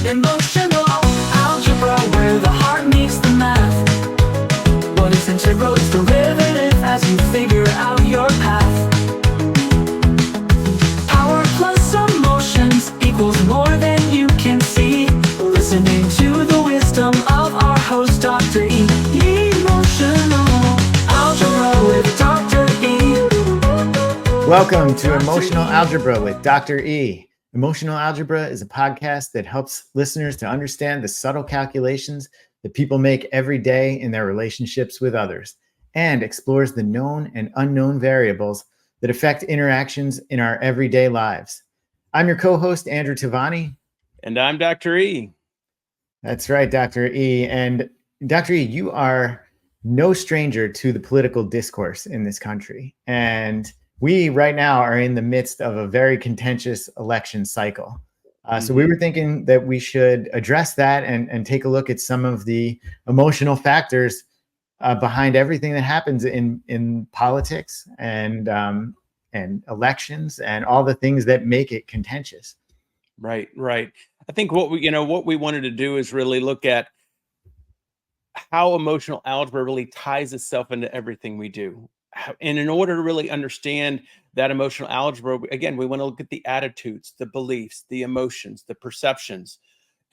Emotional algebra, where the heart meets the math. What is integral is derivative as you figure out your path. Power plus emotions equals more than you can see. Listening to the wisdom of our host, Dr. E. Emotional Algebra with Dr. E. Welcome to Emotional Algebra with Dr. E. Emotional Algebra is a podcast that helps listeners to understand the subtle calculations that people make every day in their relationships with others, and explores the known and unknown variables that affect interactions in our everyday lives. I'm your co-host, Andrew Tavani. And I'm Dr. E. That's right, Dr. E. And Dr. E, you are no stranger to the political discourse in this country. And we right now are in the midst of a very contentious election cycle. So we were thinking that we should address that and take a look at some of the emotional factors behind everything that happens in politics and elections and all the things that make it contentious. Right. I think what we wanted to do is really look at how emotional algebra really ties itself into everything we do. And in order to really understand that emotional algebra, again, we want to look at the attitudes, the beliefs, the emotions, the perceptions.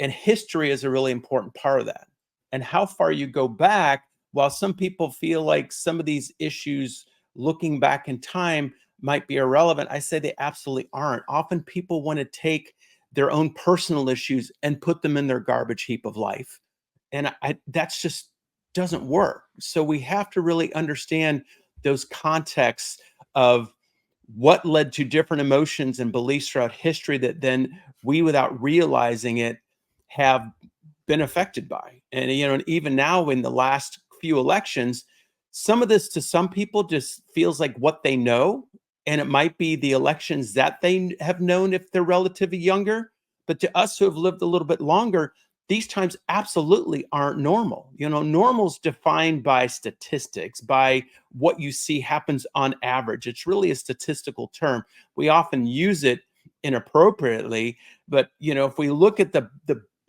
And history is a really important part of that. And how far you go back, while some people feel like some of these issues looking back in time might be irrelevant, I say they absolutely aren't. Often people want to take their own personal issues and put them in their garbage heap of life. And that's just doesn't work. So we have to really understand those contexts of what led to different emotions and beliefs throughout history that then we, without realizing it, have been affected by. And, and even now in the last few elections, some of this to some people just feels like what they know. And it might be the elections that they have known if they're relatively younger. But to us who have lived a little bit longer, these times absolutely aren't normal. Normal's defined by statistics, by what you see happens on average. It's really a statistical term. We often use it inappropriately, but if we look at the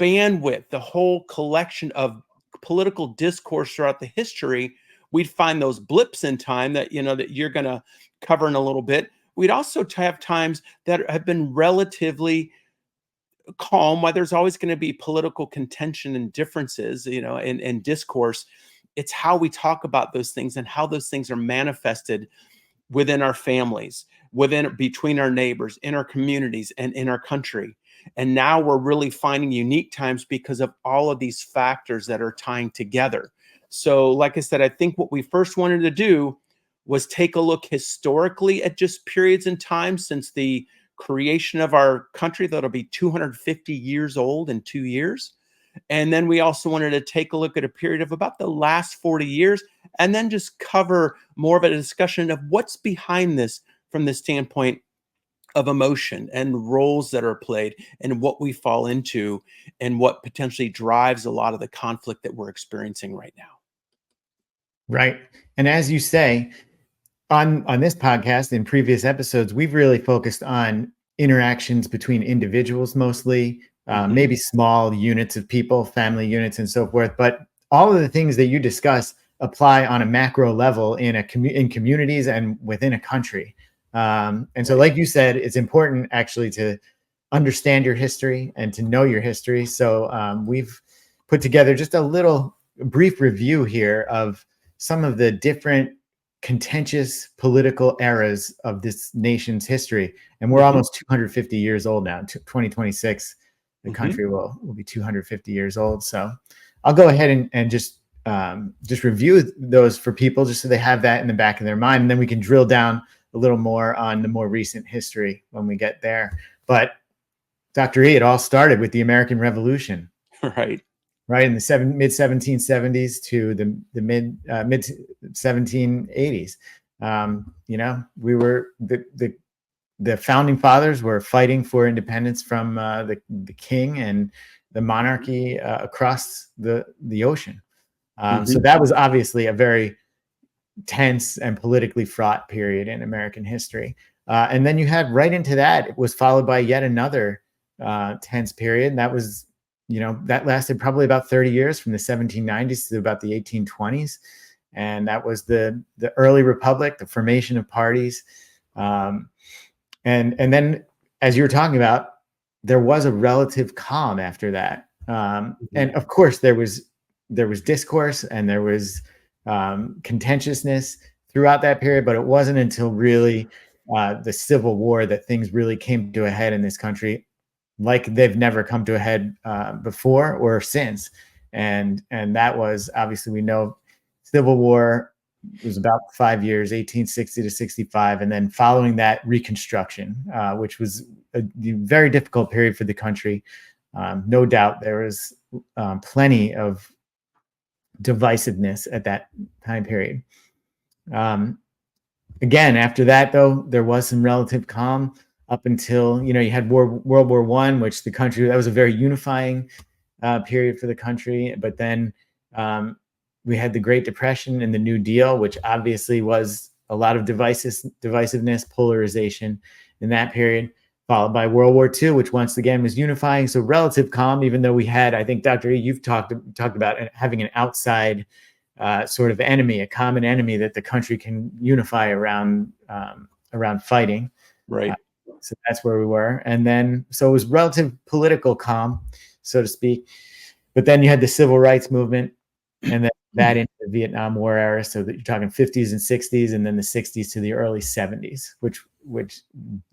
bandwidth, the whole collection of political discourse throughout the history, we'd find those blips in time that that you're going to cover in a little bit. We'd also have times that have been relatively calm, while there's always going to be political contention and differences, and discourse. It's how we talk about those things and how those things are manifested within our families, between our neighbors, in our communities, and in our country. And now we're really finding unique times because of all of these factors that are tying together. So, like I said, I think what we first wanted to do was take a look historically at just periods in time since the creation of our country that'll be 250 years old in 2 years. And then we also wanted to take a look at a period of about the last 40 years and then just cover more of a discussion of what's behind this from the standpoint of emotion and roles that are played and what we fall into and what potentially drives a lot of the conflict that we're experiencing right now. Right. And as you say, on this podcast, in previous episodes, we've really focused on interactions between individuals mostly, maybe small units of people, family units, and so forth. But all of the things that you discuss apply on a macro level in communities and within a country. And so, like you said, it's important actually to understand your history and to know your history. So we've put together just a little brief review here of some of the different contentious political eras of this nation's history. And we're almost 250 years old now. 2026, the country will be 250 years old. So I'll go ahead and just review those for people just so they have that in the back of their mind. And then we can drill down a little more on the more recent history when we get there. But Dr. E, it all started with the American Revolution. Right in the mid 1770s to the mid 1780s. We were the founding fathers were fighting for independence from the king and the monarchy across the ocean. So that was obviously a very tense and politically fraught period in American history. And then you had right into that, it was followed by yet another tense period. And that was that lasted probably about 30 years, from the 1790s to about the 1820s. And that was the early republic, the formation of parties. And then, as you were talking about, there was a relative calm after that. And of course, there was discourse, and there was contentiousness throughout that period, but it wasn't until really the Civil War that things really came to a head in this country, like they've never come to a head before or since. And that was, obviously, we know, Civil War was about 5 years, 1860 to 65, and then following that, Reconstruction, which was a very difficult period for the country. No doubt there was plenty of divisiveness at that time period. Again, after that, though, there was some relative calm up until, you had World War I, which that was a very unifying period for the country. But then we had the Great Depression and the New Deal, which obviously was a lot of divisiveness, polarization in that period, followed by World War II, which once again was unifying. So relative calm, even though we had, I think, Dr. E, you've talked about having an outside sort of enemy, a common enemy that the country can unify around fighting. Right. So that's where we were. And then, so it was relative political calm, so to speak. But then you had the Civil Rights Movement, and then that into the Vietnam War era. So that you're talking 50s and 60s, and then the 60s to the early 70s, which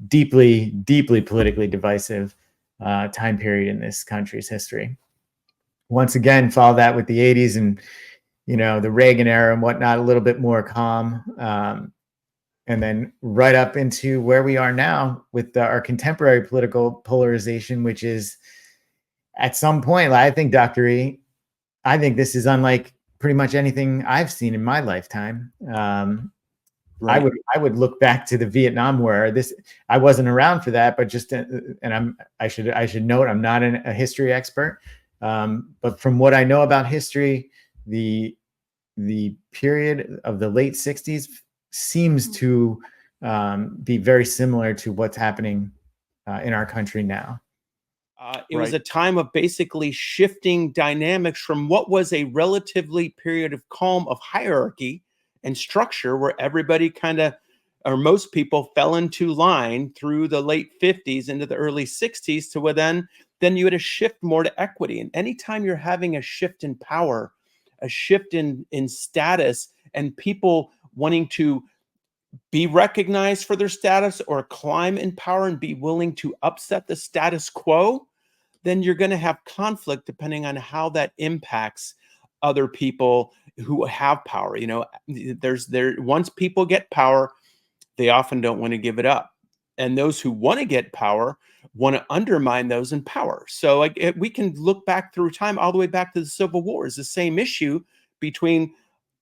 deeply, deeply politically divisive time period in this country's history. Once again, follow that with the 80s and, the Reagan era and whatnot, a little bit more calm. And then right up into where we are now with our contemporary political polarization, which is, at some point, I think, Dr. E, I think this is unlike pretty much anything I've seen in my lifetime. Right. I would look back to the Vietnam War. I wasn't around for that, but I should note, I'm not a history expert. But from what I know about history, the period of the late 60s seems to be very similar to what's happening in our country now. It was a time of basically shifting dynamics from what was a relatively period of calm, of hierarchy and structure, where everybody or most people fell into line through the late 50s into the early 60s, to where then you had a shift more to equity. And anytime you're having a shift in power, a shift in status, and people wanting to be recognized for their status or climb in power and be willing to upset the status quo, then you're going to have conflict depending on how that impacts other people who have power. Once people get power, they often don't want to give it up. And those who want to get power want to undermine those in power. So we can look back through time, all the way back to the Civil War. It's the same issue between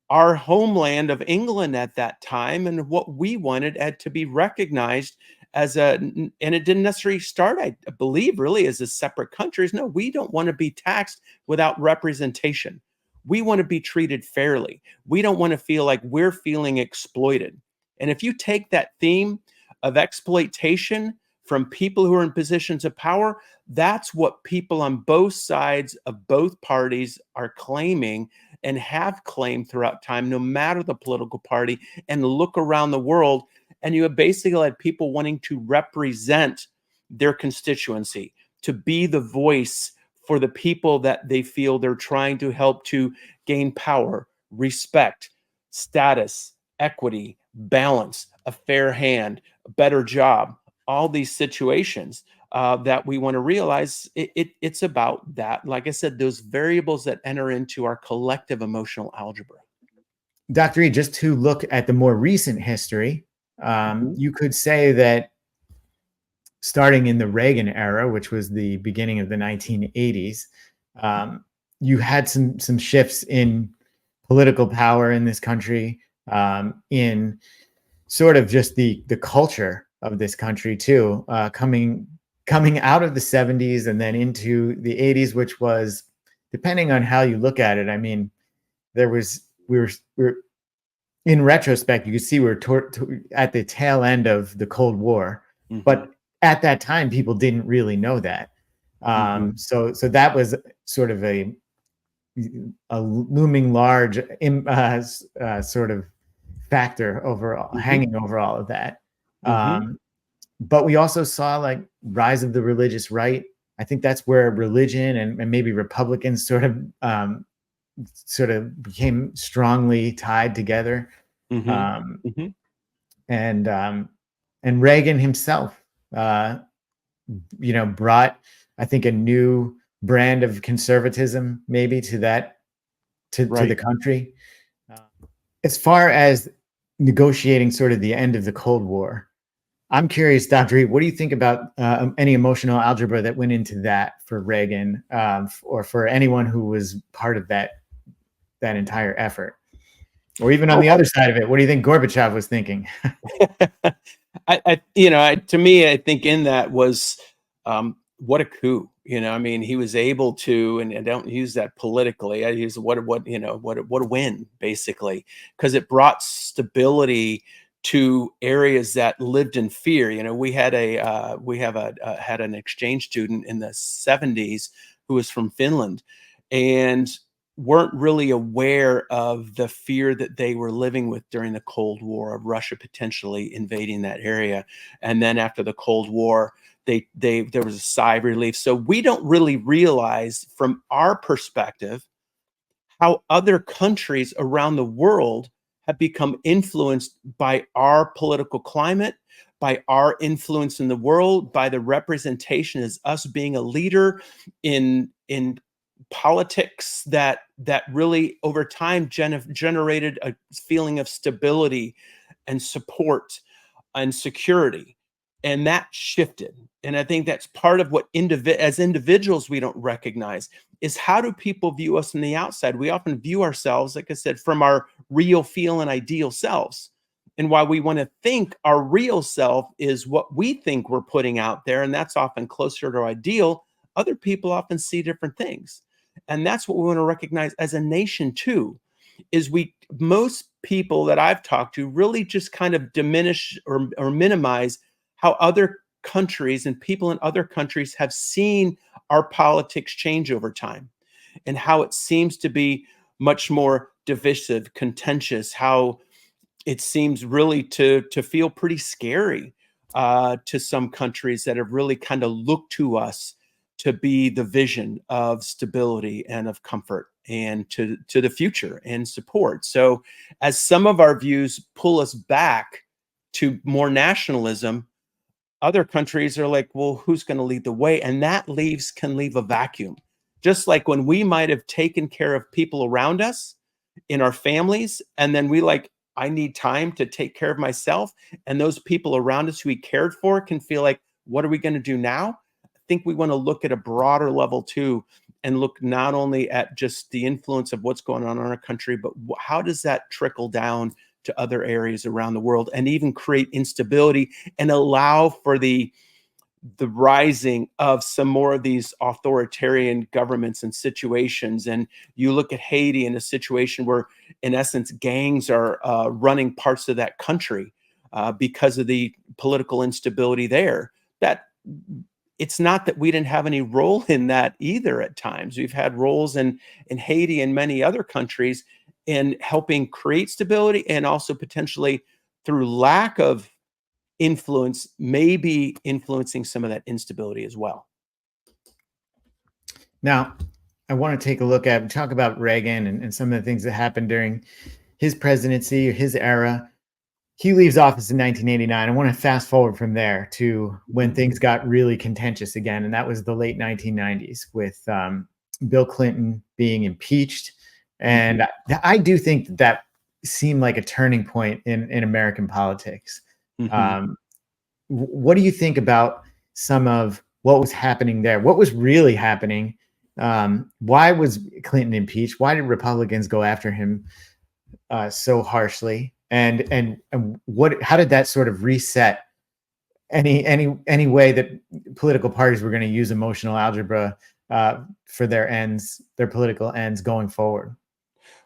our homeland of England at that time and what we wanted to be recognized as and it didn't necessarily start, I believe, really as a separate countries. No, we don't want to be taxed without representation. We want to be treated fairly. We don't want to feel like we're feeling exploited. And if you take that theme of exploitation from people who are in positions of power, that's what people on both sides of both parties are claiming and have claimed throughout time, no matter the political party. And look around the world, and you have basically had people wanting to represent their constituency, to be the voice for the people that they feel they're trying to help to gain power, respect, status, equity, balance, a fair hand, a better job. All these situations that we want to realize, it's about that. Like I said, those variables that enter into our collective emotional algebra. Dr. E, just to look at the more recent history, you could say that starting in the Reagan era, which was the beginning of the 1980s, you had some shifts in political power in this country, in sort of just the culture of this country too, coming out of the 70s and then into the 80s, which was, depending on how you look at it, I mean, we were in retrospect, you could see we're at the tail end of the Cold War, but at that time, people didn't really know that. Mhm. So that was sort of a looming large sort of factor overall, Mhm. hanging over all of that. Mhm. But we also saw like rise of the religious right. I think that's where religion and maybe Republicans sort of became strongly tied together. Mhm. Um, Mhm. and and Reagan himself, uh, brought, I think, a new brand of conservatism maybe to that to the Right. country. Uh, as far as negotiating sort of the end of the Cold War, I'm curious, Dr. Reed, what do you think about any emotional algebra that went into that for Reagan, or for anyone who was part of that entire effort? Or even on Oh, the other side of it, what do you think Gorbachev was thinking? to me, I think in that was, what a coup. I mean, he was able to, and I don't use that politically. I use what a win, basically, because it brought stability to areas that lived in fear. We had an exchange student in the 70s who was from Finland, and weren't really aware of the fear that they were living with during the Cold War of Russia potentially invading that area. And then after the Cold War, they there was a sigh of relief. So we don't really realize from our perspective how other countries around the world have become influenced by our political climate, by our influence in the world, by the representation as us being a leader in politics that really over time generated a feeling of stability and support and security. And that shifted. And I think that's part of what as individuals we don't recognize is how do people view us from the outside? We often view ourselves, like I said, from our real, feel, and ideal selves. And while we want to think our real self is what we think we're putting out there, and that's often closer to our ideal, other people often see different things. And that's what we want to recognize as a nation, too, is most people that I've talked to really just kind of diminish or minimize how other countries and people in other countries have seen our politics change over time and how it seems to be much more divisive, contentious, how it seems really to feel pretty scary to some countries that have really kind of looked to us to be the vision of stability and of comfort and to the future and support. So as some of our views pull us back to more nationalism, other countries are like, well, who's going to lead the way? And that can leave a vacuum. Just like when we might have taken care of people around us in our families, and then I need time to take care of myself. And those people around us who we cared for can feel like, what are we going to do now? I think we want to look at a broader level too, and look not only at just the influence of what's going on in our country, but how does that trickle down to other areas around the world and even create instability and allow for the rising of some more of these authoritarian governments and situations. And you look at Haiti in a situation where, in essence, gangs are running parts of that country because of the political instability there. That it's not that we didn't have any role in that either. At times, we've had roles in Haiti and many other countries in helping create stability and also potentially through lack of influence, maybe influencing some of that instability as well. Now, I want to take a look at talk about Reagan and some of the things that happened during his presidency or his era. He leaves office in 1989. I want to fast forward from there to when Mhm. things got really contentious again, and that was the late 1990s with Bill Clinton being impeached. And Mhm. I do think that seemed like a turning point in American politics. Mhm. Um, what do you think about some of what was happening there? What was really happening? Why was Clinton impeached? Why did Republicans go after him so harshly? And what? How did that sort of reset any way that political parties were going to use emotional algebra for their ends, their political ends going forward?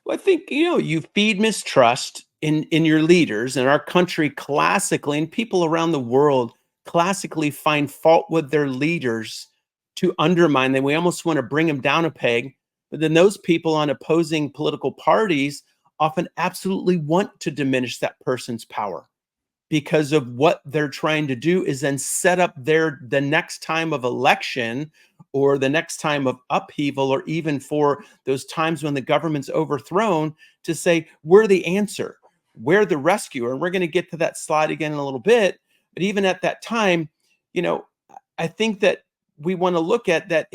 Well, I think you feed mistrust in your leaders, and our country classically, and people around the world classically find fault with their leaders to undermine them. We almost want to bring them down a peg. But then those people on opposing political parties often absolutely want to diminish that person's power, because of what they're trying to do is then set up the next time of election, or the next time of upheaval, or even for those times when the government's overthrown, to say we're the answer, we're the rescuer. And we're going to get to that slide again in a little bit. But even at that time, I think that we want to look at that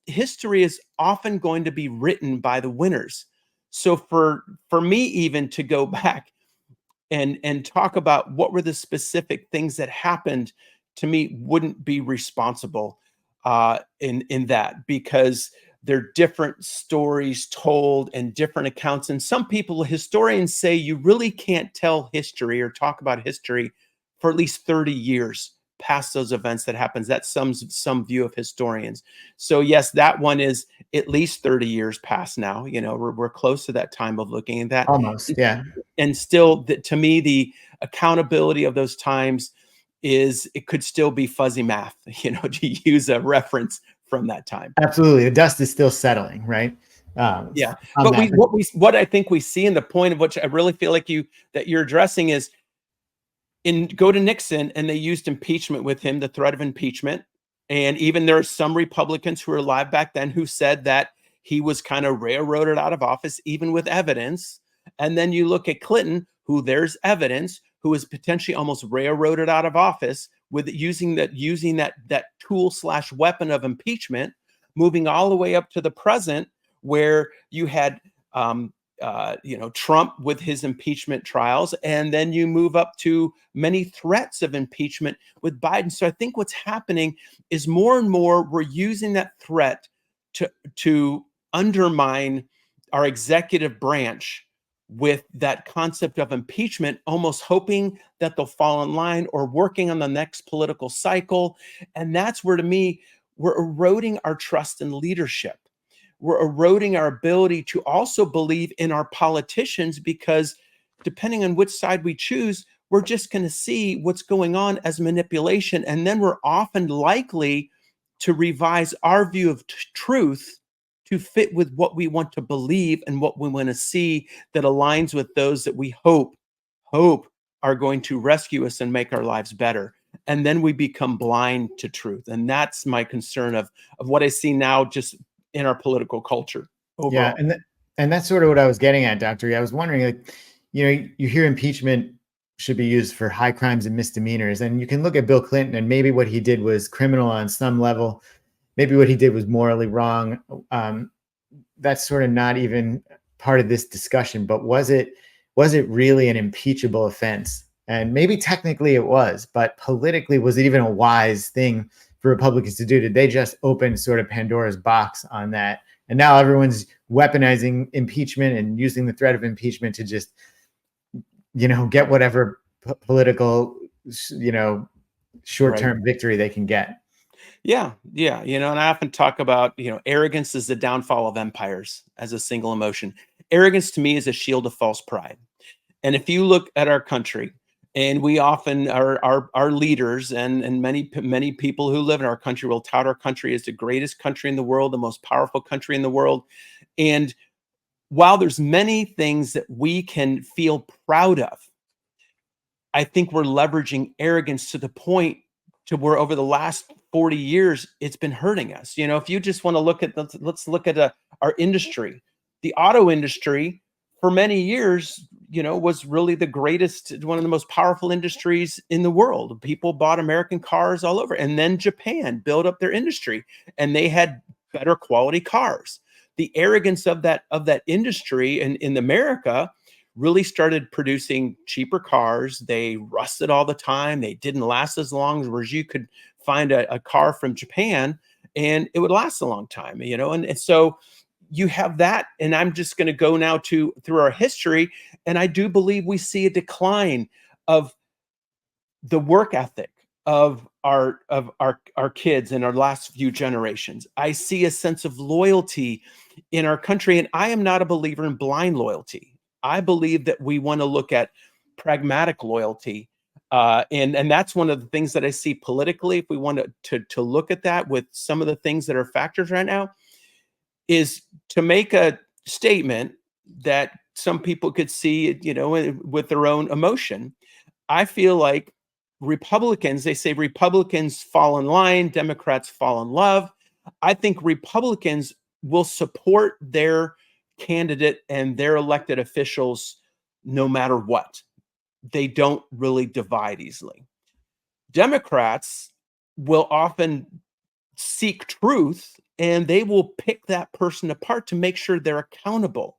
history is often going to be written by the winners. So for me, even to go back and talk about what were the specific things that happened, to me wouldn't be responsible in that, because they're different stories told and different accounts. And some people, historians, say you really can't tell history or talk about history for at least 30 years past those events that happens. That's some view of historians. So yes, that one is at least 30 years past now. We're close to that time of looking at that. Almost, yeah. And still, to me, the accountability of those times it could still be fuzzy math, to use a reference from that time. Absolutely. The dust is still settling, right? Yeah. on But that. what I think we see, in the point of which I really feel like you're addressing, is go to Nixon, and they used impeachment with him, the threat of impeachment. And even there are some Republicans who were alive back then who said that he was kind of railroaded out of office, even with evidence. And then you look at Clinton, who there's evidence, who is potentially almost railroaded out of office with using that tool/weapon of impeachment, moving all the way up to the present, where you had Trump with his impeachment trials, and then you move up to many threats of impeachment with Biden. So I think what's happening is more and more we're using that threat to undermine our executive branch with that concept of impeachment, almost hoping that they'll fall in line, or working on the next political cycle. And that's where, to me, we're eroding our trust in leadership. We're eroding our ability to also believe in our politicians, because depending on which side we choose, we're just going to see what's going on as manipulation. And then we're often likely to revise our view of truth to fit with what we want to believe and what we want to see, that aligns with those that we hope are going to rescue us and make our lives better. And then we become blind to truth. And that's my concern of what I see now, just in our political culture overall. Yeah, and that's sort of what I was getting at, Doctor. I was wondering, like, you hear impeachment should be used for high crimes and misdemeanors, and you can look at Bill Clinton, and maybe what he did was criminal on some level, maybe what he did was morally wrong. That's sort of not even part of this discussion. But was it really an impeachable offense? And maybe technically it was, but politically, was it even a wise thing for Republicans to do? Did they just open sort of Pandora's box on that? And now everyone's weaponizing impeachment and using the threat of impeachment to just, get whatever political, short-term victory they can get. Yeah. And I often talk about, arrogance is the downfall of empires as a single emotion. Arrogance, to me, is a shield of false pride. And if you look at our country, and we often our leaders and many people who live in our country will tout our country as the greatest country in the world, the most powerful country in the world. And while there's many things that we can feel proud of, I think we're leveraging arrogance to the point to where over the last 40 years, it's been hurting us. If you just want to look at, let's look at our industry, the auto industry for many years, was really the greatest, one of the most powerful industries in the world. People bought American cars all over. And then Japan built up their industry, and they had better quality cars. The arrogance of that industry in America really started producing cheaper cars. They rusted all the time. They didn't last as long, whereas you could find a car from Japan and it would last a long time, and so you have that. And I'm just going to go now through our history. And I do believe we see a decline of the work ethic of our kids in our last few generations. I see a sense of loyalty in our country. And I am not a believer in blind loyalty. I believe that we want to look at pragmatic loyalty And that's one of the things that I see politically. If we want to look at that with some of the things that are factors right now, is to make a statement that some people could see, with their own emotion. I feel like Republicans, they say Republicans fall in line, Democrats fall in love. I think Republicans will support their candidate and their elected officials no matter what. They don't really divide easily. Democrats will often seek truth and they will pick that person apart to make sure they're accountable.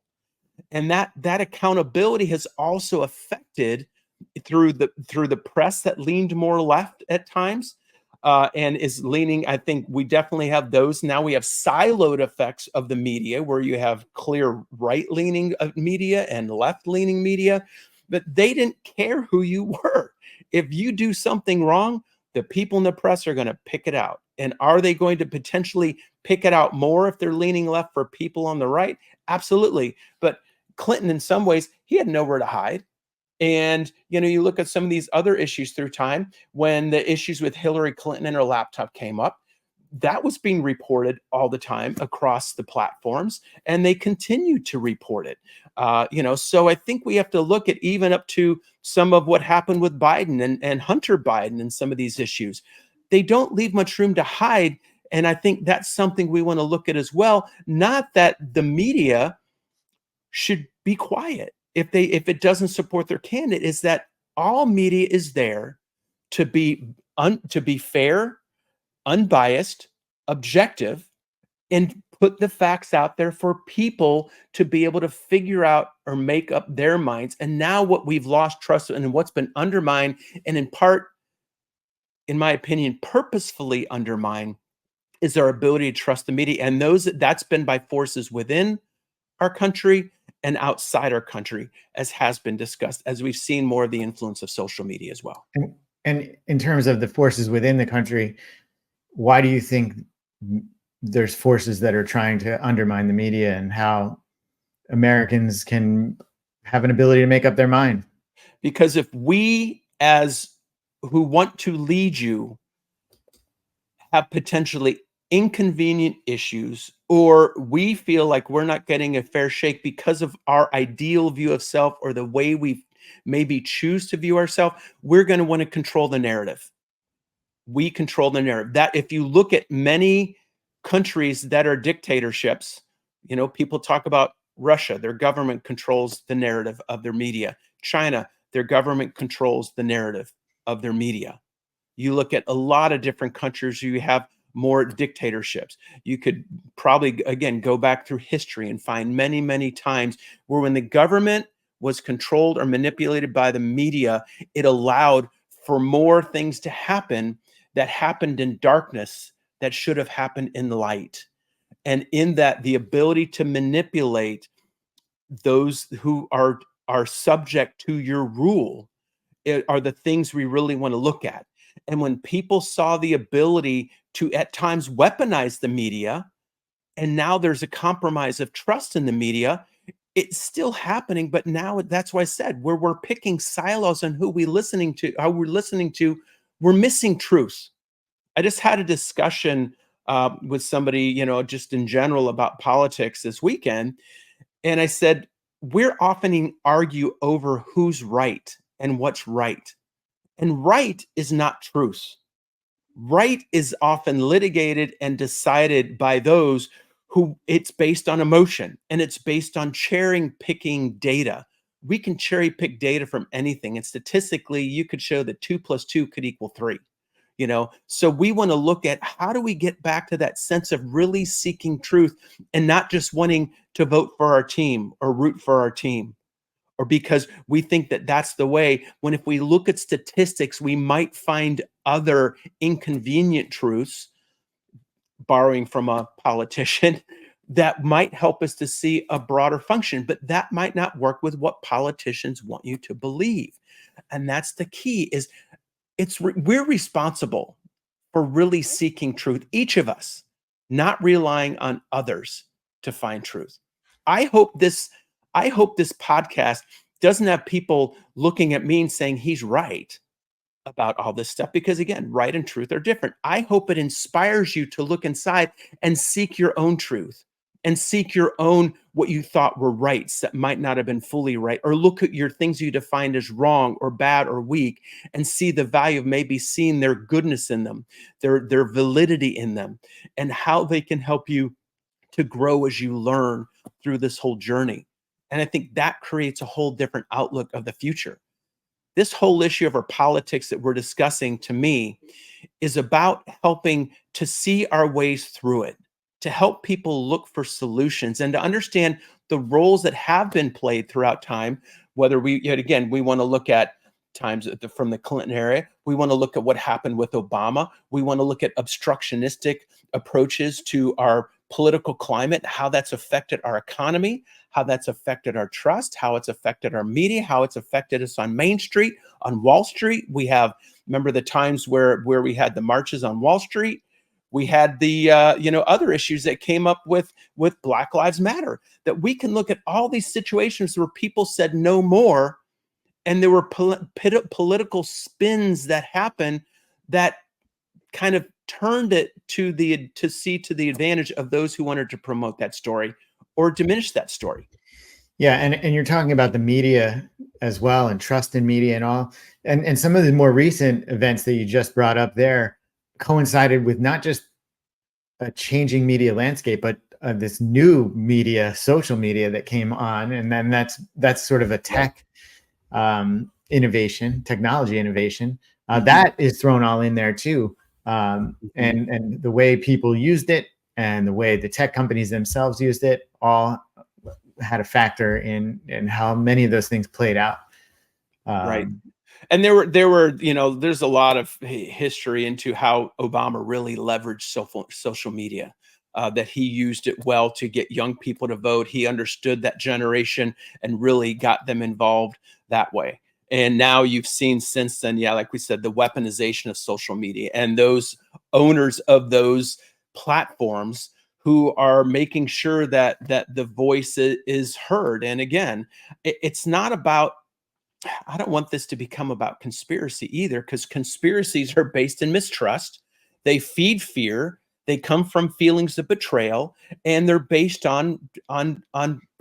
And that accountability has also affected through the press that leaned more left at times, and is leaning. I think we definitely have those now. We have siloed effects of the media where you have clear right leaning media and left leaning media, but they didn't care who you were. If you do something wrong, the people in the press are going to pick it out. And are they going to potentially pick it out more if they're leaning left for people on the right? Absolutely. But Clinton, in some ways, he had nowhere to hide. And, you look at some of these other issues through time, when the issues with Hillary Clinton and her laptop came up, that was being reported all the time across the platforms, and they continue to report it. So I think we have to look at even up to some of what happened with Biden and Hunter Biden and some of these issues. They don't leave much room to hide. And I think that's something we want to look at as well. Not that the media should be quiet if it doesn't support their candidate, is that all media is there to be fair, unbiased, objective, and put the facts out there for people to be able to figure out or make up their minds. And now what we've lost trust in and what's been undermined, and in part, in my opinion, purposefully undermined, is our ability to trust the media. And that's been by forces within our country and outside our country, as has been discussed, as we've seen more of the influence of social media as well. And in terms of the forces within the country, why do you think there's forces that are trying to undermine the media, and how Americans can have an ability to make up their mind? Because if we, as who want to lead you, have potentially inconvenient issues, or we feel like we're not getting a fair shake because of our ideal view of self or the way we maybe choose to view ourselves, we're going to want to control the narrative. We control the narrative. That if you look at many countries that are dictatorships, people talk about Russia, their government controls the narrative of their media. China, their government controls the narrative of their media. You look at a lot of different countries, you have more dictatorships. You could probably, again, go back through history and find many, many times where when the government was controlled or manipulated by the media, it allowed for more things to happen that happened in darkness that should have happened in light. And in that, the ability to manipulate those who are subject to your rule are the things we really want to look at. And when people saw the ability to at times weaponize the media, and now there's a compromise of trust in the media, it's still happening. But now that's why I said where we're picking silos on who we listening to, how we're listening to, we're missing truth. I just had a discussion with somebody, just in general about politics this weekend. And I said, we're often argue over who's right and what's right. And right is not truth. Right is often litigated and decided by those who it's based on emotion, and it's based on cherry picking data. We can cherry pick data from anything. And statistically, you could show that 2 plus 2 could equal 3. So we want to look at how do we get back to that sense of really seeking truth and not just wanting to vote for our team or root for our team, or because we think that that's the way, when if we look at statistics, we might find other inconvenient truths, borrowing from a politician, that might help us to see a broader function, but that might not work with what politicians want you to believe. And that's the key, is we're responsible for really seeking truth, each of us, not relying on others to find truth. I hope this podcast doesn't have people looking at me and saying he's right. about all this stuff because, again, right and truth are different. I hope it inspires you to look inside and seek your own truth and seek your own what you thought were rights that might not have been fully right, or look at your things you defined as wrong or bad or weak and see the value of maybe seeing their goodness in them, their validity in them, and how they can help you to grow as you learn through this whole journey. And I think that creates a whole different outlook of the future. This whole issue of our politics that we're discussing, to me, is about helping to see our ways through it, to help people look for solutions and to understand the roles that have been played throughout time. Whether we, yet again, we want to look at times from the Clinton era, we want to look at what happened with Obama, we want to look at obstructionistic approaches to our political climate, how that's affected our economy, how that's affected our trust, how it's affected our media, how it's affected us on Main Street, on Wall Street. We have, remember the times where we had the marches on Wall Street. We had the other issues that came up with Black Lives Matter. That we can look at all these situations where people said no more, and there were political spins that happened that kind of turned it to the advantage of those who wanted to promote that story or diminish that story. Yeah, and you're talking about the media as well, and trust in media and all, and some of the more recent events that you just brought up there coincided with not just a changing media landscape, but this new media, social media that came on, and then that's sort of a tech innovation, technology innovation that is thrown all in there too, and the way people used it and the way the tech companies themselves used it all had a factor in how many of those things played out. Right. And there were, there's a lot of history into how Obama really leveraged social media, that he used it well to get young people to vote. He understood that generation and really got them involved that way. And now you've seen since then, yeah, like we said, the weaponization of social media and those owners of those platforms who are making sure that the voice is heard. And again, it's not about, I don't want this to become about conspiracy either, because conspiracies are based in mistrust. They feed fear. They come from feelings of betrayal, and they're based on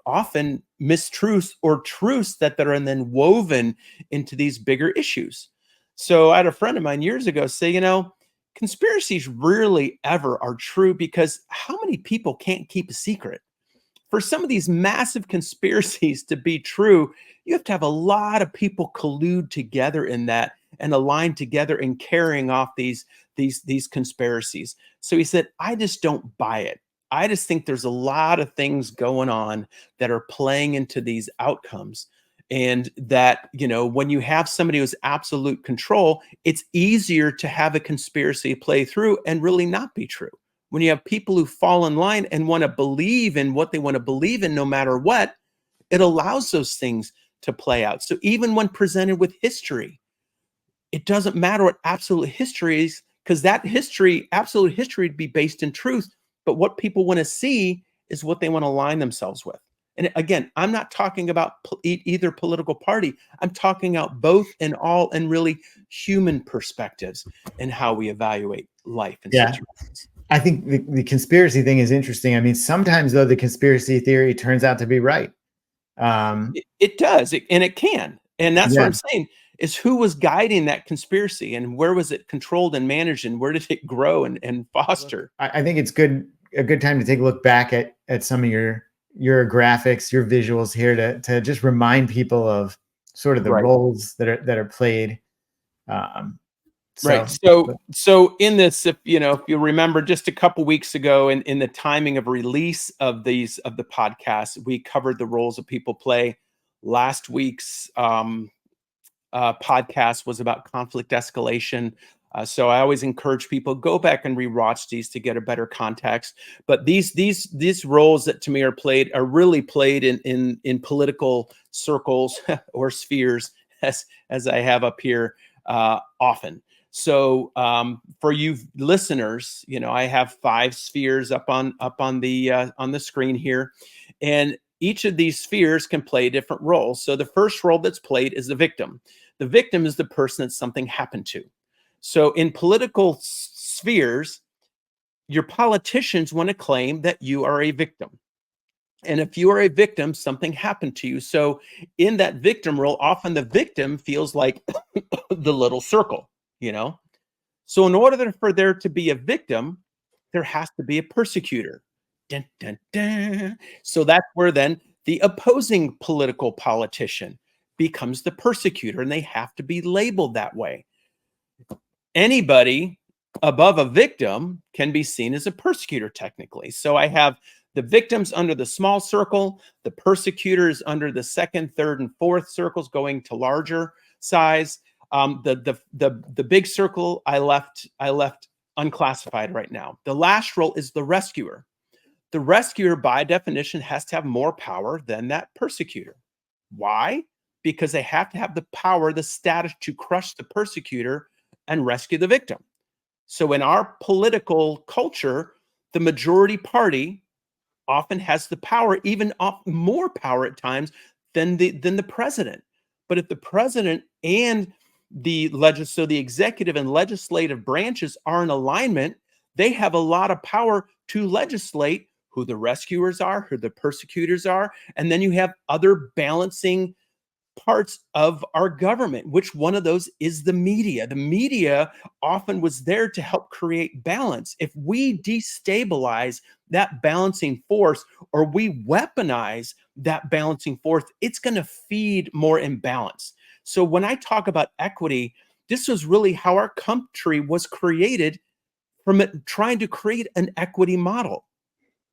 often mistruths or truths that are then woven into these bigger issues. So I had a friend of mine years ago say, conspiracies rarely ever are true, because how many people can't keep a secret? For some of these massive conspiracies to be true, you have to have a lot of people collude together in that and align together in carrying off these conspiracies. So he said, I just don't buy it. I just think there's a lot of things going on that are playing into these outcomes. And that, when you have somebody who's absolute control, it's easier to have a conspiracy play through and really not be true. When you have people who fall in line and want to believe in what they want to believe in, no matter what, it allows those things to play out. So even when presented with history, it doesn't matter what absolute history is, because that history, absolute history, would be based in truth. But what people want to see is what they want to align themselves with. And again, I'm not talking about either political party. I'm talking about both and all, and really human perspectives and how we evaluate life and situations. I think the conspiracy thing is interesting. I mean, sometimes though, the conspiracy theory turns out to be right. It does, and it can. And that's what I'm saying, is who was guiding that conspiracy, and where was it controlled and managed, and where did it grow and foster? I think it's a good time to take a look back at some of your graphics, your visuals here to just remind people of sort of the roles that are played. Right. So in this, if you remember, just a couple weeks ago, in the timing of release of the podcast, we covered the roles that people play. Last week's podcast was about conflict escalation. So I always encourage people, go back and rewatch these to get a better context. But these roles that to me are really played in political circles or spheres, as I have up here, often. So for you listeners, I have 5 spheres up on the screen here, and each of these spheres can play different roles. So the first role that's played is the victim. The victim is the person that something happened to. So in political spheres, your politicians want to claim that you are a victim. And if you are a victim, something happened to you. So in that victim role, often the victim feels like the little circle, you know? So in order for there to be a victim, there has to be a persecutor. Dun, dun, dun. So that's where then the opposing political politician becomes the persecutor, and they have to be labeled that way. Anybody above a victim can be seen as a persecutor technically. So I have the victims under the small circle, the persecutors under the second, third, and fourth circles going to larger size. The big circle I left unclassified right now. The last role is the rescuer. The rescuer, by definition, has to have more power than that persecutor. Why? Because they have to have the power, the status to crush the persecutor and rescue the victim. So in our political culture, the majority party often has the power, even more power at times than the president. But if the president and so the executive and legislative branches are in alignment, they have a lot of power to legislate who the rescuers are, who the persecutors are, and then you have other balancing parts of our government. Which one of those is the media? The media often was there to help create balance. If we destabilize that balancing force, or we weaponize that balancing force, it's going to feed more imbalance. So when I talk about equity, this was really how our country was created, from it trying to create an equity model.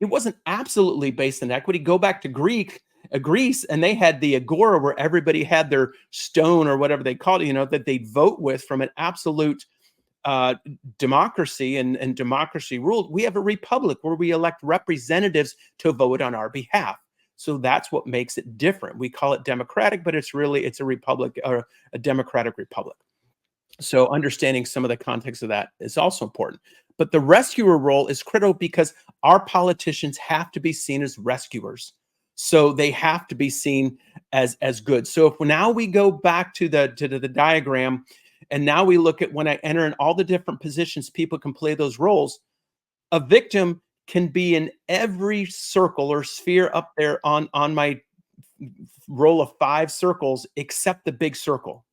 It wasn't absolutely based on equity. Go back to Greece, and they had the agora where everybody had their stone or whatever they called it, that they'd vote with from an absolute democracy, and democracy ruled. We have a republic where we elect representatives to vote on our behalf. So that's what makes it different. We call it democratic, but it's a republic, or a democratic republic. So understanding some of the context of that is also important. But the rescuer role is critical because our politicians have to be seen as rescuers. So they have to be seen as good. So if now we go back to the diagram, and now we look at when I enter in all the different positions, people can play those roles. A victim can be in every circle or sphere up there on my roll of 5 circles, except the big circle.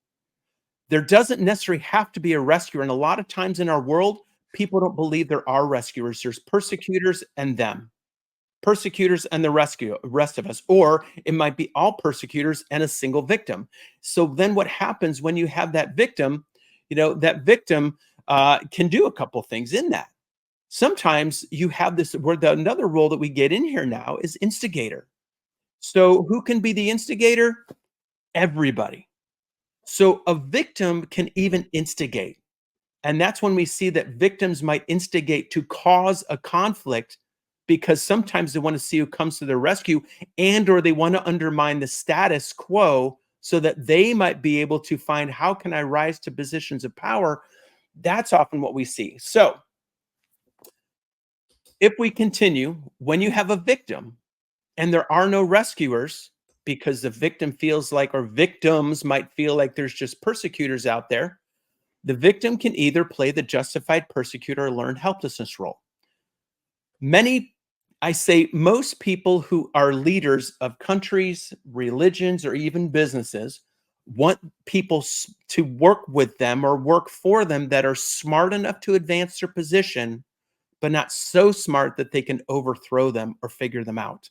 There doesn't necessarily have to be a rescuer. And a lot of times in our world, people don't believe there are rescuers. There's persecutors and them. Persecutors and the rest of us. Or it might be all persecutors and a single victim. So then what happens when you have that victim, that victim can do a couple things in that. Sometimes you have this, where another role that we get in here now is instigator. So who can be the instigator? Everybody. So a victim can even instigate. And that's when we see that victims might instigate to cause a conflict, because sometimes they want to see who comes to their rescue, or they want to undermine the status quo so that they might be able to find, how can I rise to positions of power? That's often what we see. So if we continue, when you have a victim and there are no rescuers, because the victim feels like, or victims might feel like, there's just persecutors out there, the victim can either play the justified persecutor or learned helplessness role. Most people who are leaders of countries, religions, or even businesses want people to work with them or work for them that are smart enough to advance their position, but not so smart that they can overthrow them or figure them out.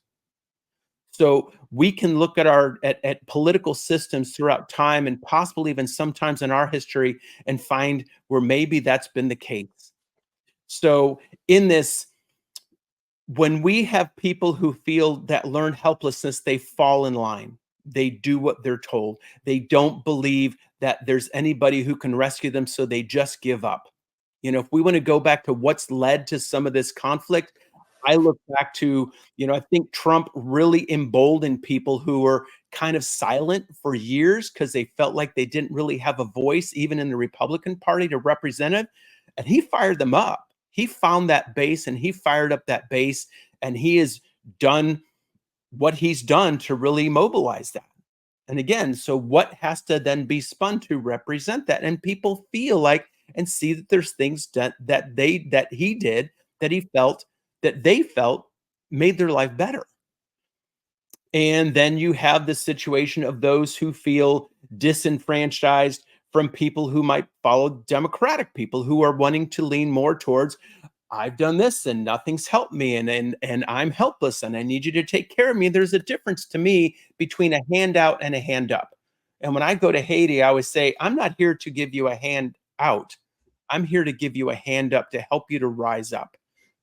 So we can look at at political systems throughout time, and possibly even sometimes in our history, and find where maybe that's been the case. So in this, when we have people who feel that learned helplessness, they fall in line. They do what they're told. They don't believe that there's anybody who can rescue them, so they just give up. If we want to go back to what's led to some of this conflict, I look back to, I think Trump really emboldened people who were kind of silent for years because they felt like they didn't really have a voice, even in the Republican Party, to represent it. And he fired them up. He found that base, and he fired up that base, and he has done what he's done to really mobilize that. And again, so what has to then be spun to represent that? And people feel like and see that there's things that he did, that he felt, that they felt made their life better. And then you have the situation of those who feel disenfranchised from people who might follow democratic people who are wanting to lean more towards, I've done this and nothing's helped me, and I'm helpless and I need you to take care of me. There's a difference to me between a handout and a hand up. And when I go to Haiti, I always say, I'm not here to give you a hand out. I'm here to give you a hand up to help you to rise up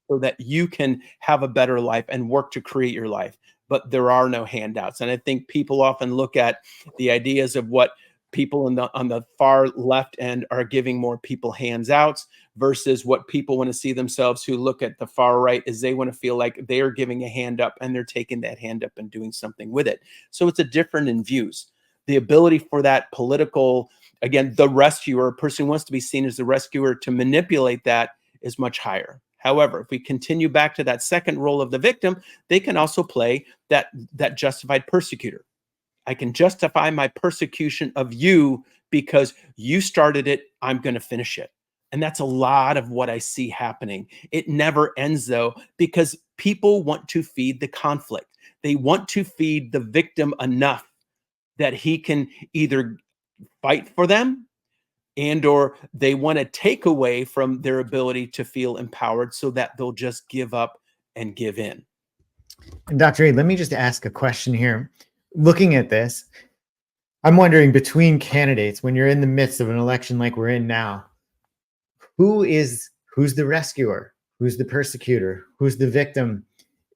so that you can have a better life and work to create your life. But there are no handouts. And I think people often look at the ideas of what people on the far left end are giving more people hands outs versus what people want to see themselves who look at the far right is they want to feel like they are giving a hand up and they're taking that hand up and doing something with it. So it's a different in views. The ability for that political, again, the rescuer, a person who wants to be seen as the rescuer, to manipulate that is much higher. However, if we continue back to that second role of the victim, they can also play that justified persecutor. I can justify my persecution of you because you started it. I'm going to finish it. And that's a lot of what I see happening. It never ends, though, because people want to feed the conflict. They want to feed the victim enough that he can either fight for them and or they want to take away from their ability to feel empowered so that they'll just give up and give in. And Dr. Reed, let me just ask a question here. Looking at this, I'm wondering, between candidates, when you're in the midst of an election like we're in now, who's the rescuer? Who's the persecutor? Who's the victim?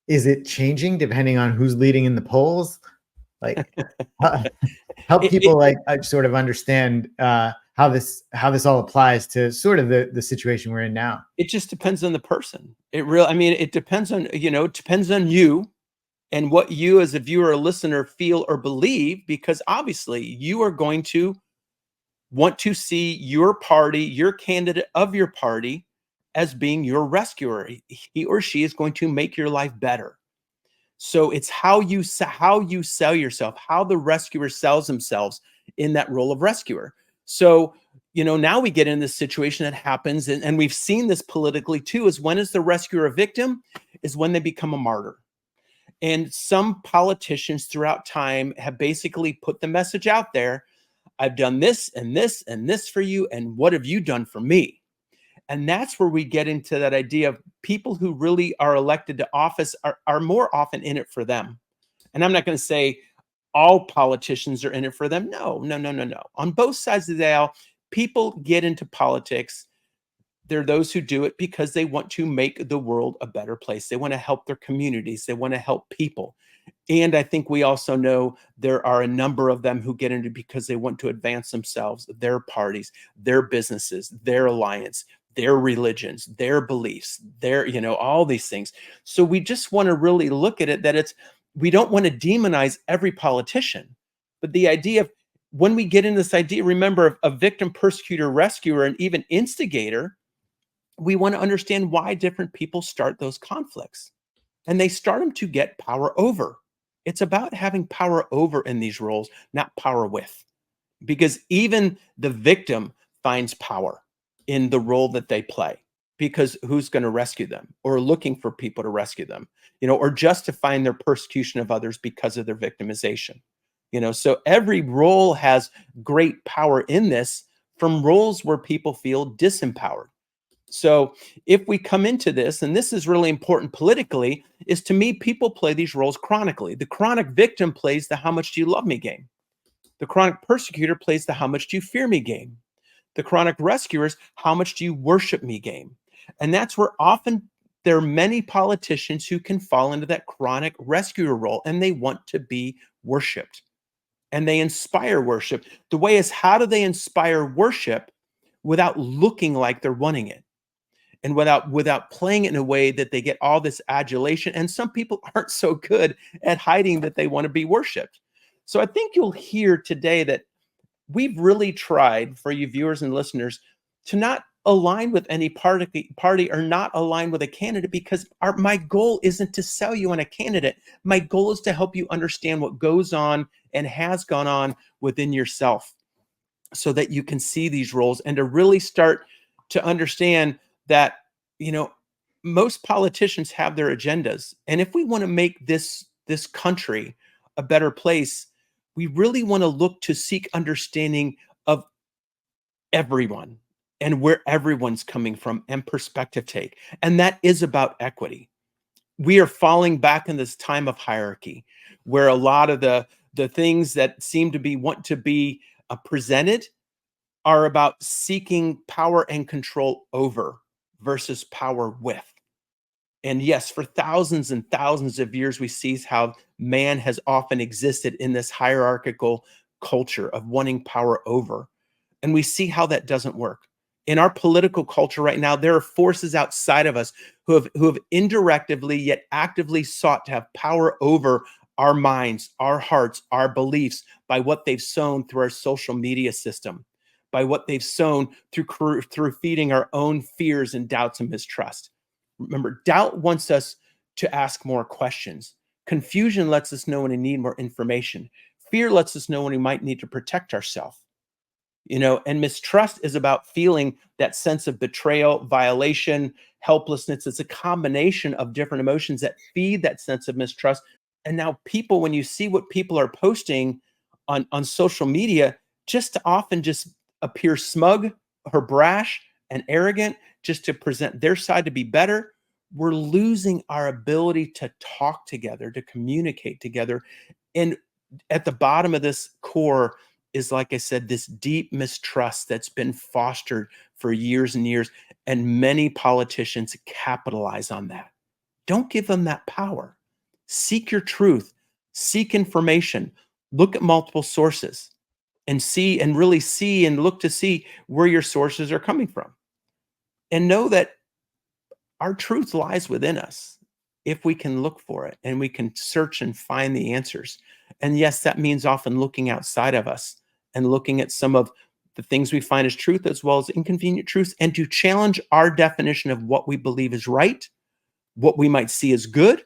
Is it changing depending on who's leading in the polls? Like, help people sort of understand how this all applies to sort of the situation we're in now. It just depends on the person. It depends on, it depends on you and what you as a viewer or listener feel or believe, because obviously you are going to want to see your party, your candidate of your party, as being your rescuer. He or she is going to make your life better. So it's how you sell yourself, how the rescuer sells themselves in that role of rescuer. So, now we get in this situation that happens, and we've seen this politically too, is when is the rescuer a victim? Is when they become a martyr. And some politicians throughout time have basically put the message out there, I've done this and this and this for you, and what have you done for me? And that's where we get into that idea of people who really are elected to office are more often in it for them. And I'm not going to say all politicians are in it for them. No. On both sides of the aisle, people get into politics. There are those who do it because they want to make the world a better place. They want to help their communities. They want to help people. And I think we also know there are a number of them who get into because they want to advance themselves, their parties, their businesses, their alliance, their religions, their beliefs, all these things. So we just want to really look at it that we don't want to demonize every politician, but the idea of when we get in this idea, remember, of a victim, persecutor, rescuer, and even instigator, we want to understand why different people start those conflicts. And they start them to get power over. It's about having power over in these roles, not power with. Because even the victim finds power in the role that they play. Because who's going to rescue them, or looking for people to rescue them, or justifying their persecution of others because of their victimization. So every role has great power in this, from roles where people feel disempowered. So if we come into this, and this is really important politically, is to me, people play these roles chronically. The chronic victim plays the how much do you love me game. The chronic persecutor plays the how much do you fear me game. The chronic rescuers, how much do you worship me game. And that's where often there are many politicians who can fall into that chronic rescuer role, and they want to be worshiped. And they inspire worship. The way is, how do they inspire worship without looking like they're wanting it? And without playing it in a way that they get all this adulation. And some people aren't so good at hiding that they want to be worshiped. So I think you'll hear today that we've really tried, for you viewers and listeners, to not align with any party or not align with a candidate, because my goal isn't to sell you on a candidate. My goal is to help you understand what goes on and has gone on within yourself, so that you can see these roles and to really start to understand that, you know, most politicians have their agendas. And if we want to make this country a better place, we really want to look to seek understanding of everyone and where everyone's coming from and perspective take. And that is about equity. We are falling back in this time of hierarchy where a lot of the things that seem to be want to be presented are about seeking power and control over versus power with. And yes, for thousands and thousands of years, we see how man has often existed in this hierarchical culture of wanting power over. And we see how that doesn't work. In our political culture right now, there are forces outside of us who have indirectly yet actively sought to have power over our minds, our hearts, our beliefs by what they've sown through our social media system, by what they've sown through feeding our own fears and doubts and mistrust. Remember, doubt wants us to ask more questions. Confusion lets us know when we need more information. Fear lets us know when we might need to protect ourselves. You know, and mistrust is about feeling that sense of betrayal, violation, helplessness. It's a combination of different emotions that feed that sense of mistrust. And now people, when you see what people are posting on social media, just to often just appear smug or brash and arrogant, just to present their side to be better, we're losing our ability to talk together, to communicate together. And at the bottom of this core is, like I said, this deep mistrust that's been fostered for years and years. And many politicians capitalize on that. Don't give them that power. Seek your truth, seek information, look at multiple sources and see and really see and look to see where your sources are coming from. And know that our truth lies within us if we can look for it and we can search and find the answers. And yes, that means often looking outside of us and looking at some of the things we find as truth as well as inconvenient truths, and to challenge our definition of what we believe is right, what we might see as good,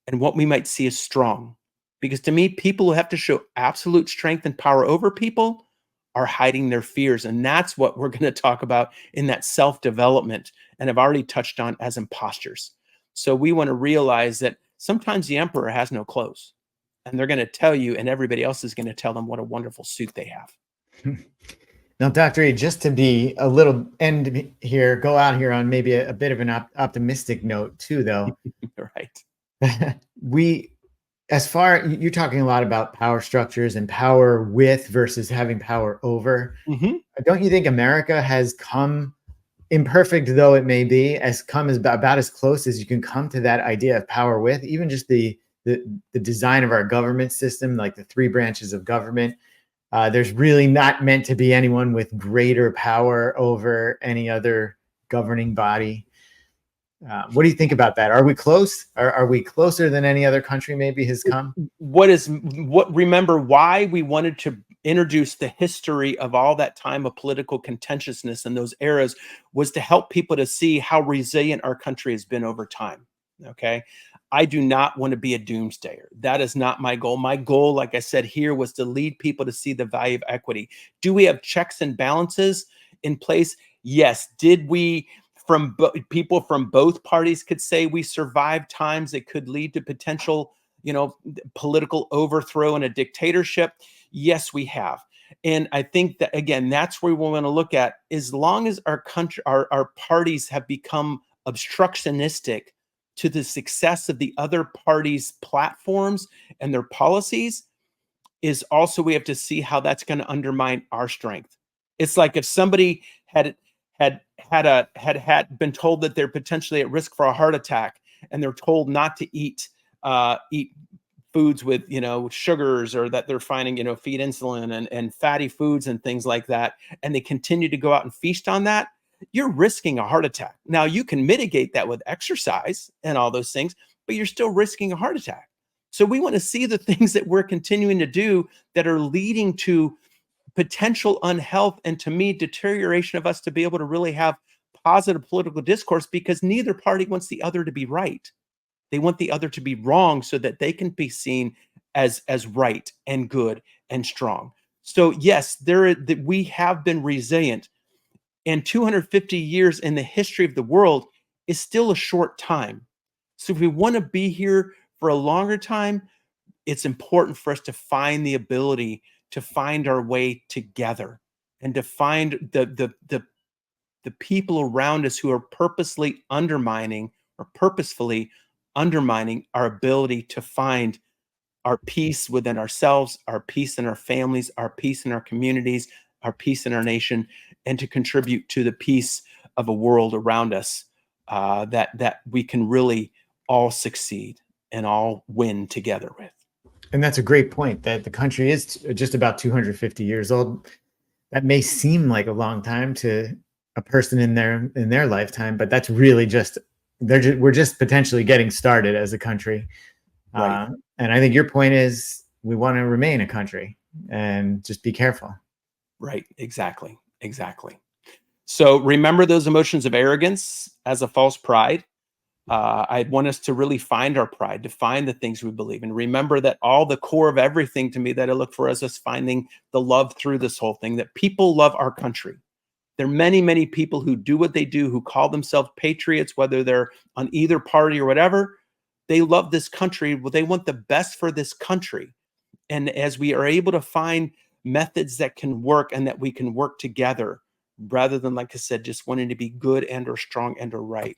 and what we might see as strong. Because to me, people who have to show absolute strength and power over people are hiding their fears. And that's what we're going to talk about in that self-development, and I've already touched on as imposters. So we want to realize that sometimes the emperor has no clothes, and they're going to tell you, and everybody else is going to tell them what a wonderful suit they have. Now, Dr. A, just to be a little end here, go out here on maybe a bit of an optimistic note too, though. Right. As far, you're talking a lot about power structures and power with versus having power over. Mm-hmm. Don't you think America has come, imperfect though it may be, about as close as you can come to that idea of power with? Even just the design of our government system, like the 3 branches of government. There's really not meant to be anyone with greater power over any other governing body. What do you think about that? Are we close? Are we closer than any other country maybe has come? Remember why we wanted to introduce the history of all that time of political contentiousness in those eras was to help people to see how resilient our country has been over time. Okay. I do not want to be a doomsdayer. That is not my goal. My goal, like I said here, was to lead people to see the value of equity. Do we have checks and balances in place? Yes. Did we, people from both parties could say we survived times that could lead to potential, political overthrow and a dictatorship? Yes, we have. And I think that, again, that's where we want to look at. As long as our country, our parties have become obstructionistic to the success of the other parties' platforms and their policies, is also, we have to see how that's going to undermine our strength. It's like if somebody had been told that they're potentially at risk for a heart attack, and they're told not to eat foods with sugars, or that they're finding feed insulin and fatty foods and things like that, and they continue to go out and feast on that, you're risking a heart attack. Now, you can mitigate that with exercise and all those things, but you're still risking a heart attack. So we want to see the things that we're continuing to do that are leading to potential unhealth and, to me, deterioration of us to be able to really have positive political discourse, because neither party wants the other to be right. They want the other to be wrong so that they can be seen as right and good and strong. So yes, we have been resilient, and 250 years in the history of the world is still a short time. So if we want to be here for a longer time, it's important for us to find the ability to find our way together, and to find the people around us who are purposefully undermining our ability to find our peace within ourselves, our peace in our families, our peace in our communities, our peace in our nation, and to contribute to the peace of a world around us, that we can really all succeed and all win together with. And that's a great point, that the country is just about 250 years old. That may seem like a long time to a person in their lifetime, but that's really just we're just potentially getting started as a country. Right. And I think your point is we want to remain a country and just be careful. Right. Exactly. Exactly. So remember those emotions of arrogance as a false pride. I want us to really find our pride, to find the things we believe, and remember that all the core of everything, to me, that I look for is us finding the love through this whole thing, that people love our country. There are many, many people who do what they do, who call themselves patriots, whether they're on either party or whatever. They love this country. Well, they want the best for this country. And as we are able to find methods that can work and that we can work together, rather than, like I said, just wanting to be good and or strong and or right,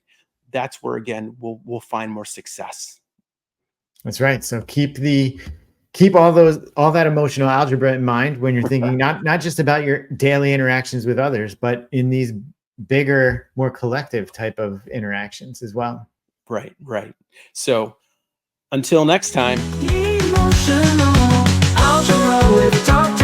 that's where, again, we'll find more success. That's right. So keep all that emotional algebra in mind when you're thinking not just about your daily interactions with others, but in these bigger, more collective type of interactions as well. Right, right. So until next time. Emotional Algebra with Dr.